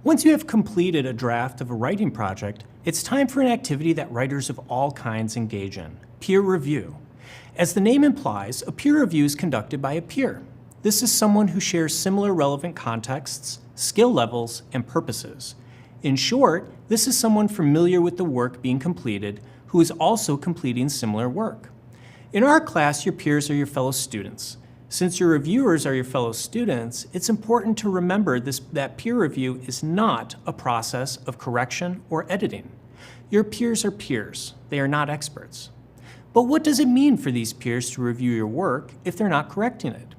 Once you have completed a draft of a writing project, it's time for an activity that writers of all kinds engage in, peer review. As the name implies, a peer review is conducted by a peer. This is someone who shares similar relevant contexts, skill levels, and purposes. In short, this is someone familiar with the work being completed who is also completing similar work. In our class, your peers are your fellow students. Since your reviewers are your fellow students, it's important to remember that peer review is not a process of correction or editing. Your peers are peers. They are not experts. But what does it mean for these peers to review your work if they're not correcting it?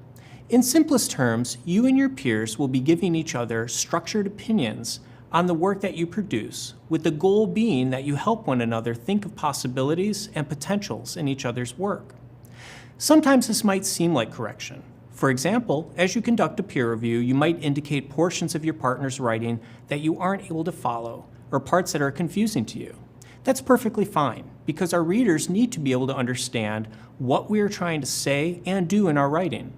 In simplest terms, you and your peers will be giving each other structured opinions on the work that you produce, with the goal being that you help one another think of possibilities and potentials in each other's work. Sometimes this might seem like correction. For example, as you conduct a peer review, you might indicate portions of your partner's writing that you aren't able to follow, or parts that are confusing to you. That's perfectly fine, because our readers need to be able to understand what we are trying to say and do in our writing.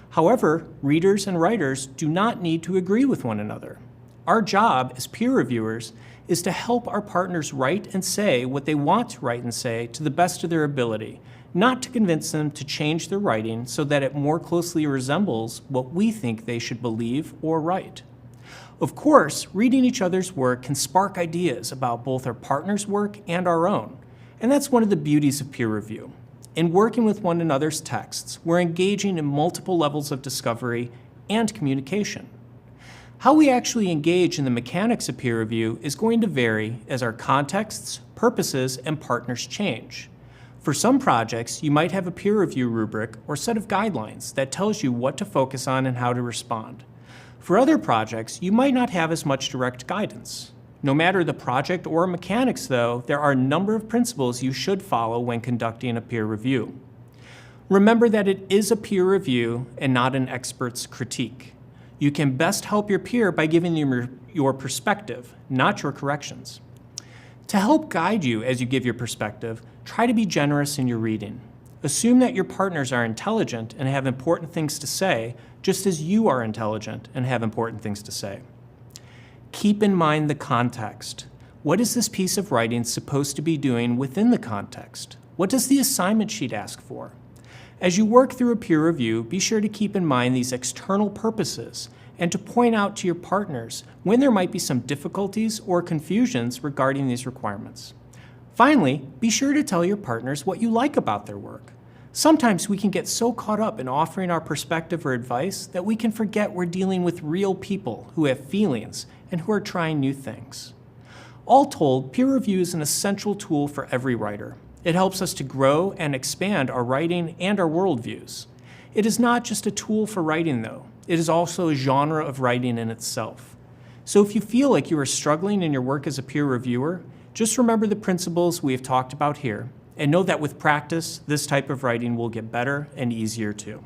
However, readers and writers do not need to agree with one another. Our job as peer reviewers is to help our partners write and say what they want to write and say to the best of their ability, not to convince them to change their writing so that it more closely resembles what we think they should believe or write. Of course, reading each other's work can spark ideas about both our partner's work and our own, and that's one of the beauties of peer review. In working with one another's texts, we're engaging in multiple levels of discovery and communication. How we actually engage in the mechanics of peer review is going to vary as our contexts, purposes, and partners change. For some projects, you might have a peer review rubric or set of guidelines that tells you what to focus on and how to respond. For other projects, you might not have as much direct guidance. No matter the project or mechanics, though, there are a number of principles you should follow when conducting a peer review. Remember that it is a peer review and not an expert's critique. You can best help your peer by giving them your perspective, not your corrections. To help guide you as you give your perspective, try to be generous in your reading. Assume that your partners are intelligent and have important things to say, just as you are intelligent and have important things to say. Keep in mind the context. What is this piece of writing supposed to be doing within the context? What does the assignment sheet ask for? As you work through a peer review, be sure to keep in mind these external purposes and to point out to your partners when there might be some difficulties or confusions regarding these requirements. Finally, be sure to tell your partners what you like about their work. Sometimes we can get so caught up in offering our perspective or advice that we can forget we're dealing with real people who have feelings and who are trying new things. All told, peer review is an essential tool for every writer. It helps us to grow and expand our writing and our worldviews. It is not just a tool for writing, though. It is also a genre of writing in itself. So if you feel like you are struggling in your work as a peer reviewer, just remember the principles we have talked about here, and know that with practice, this type of writing will get better and easier too.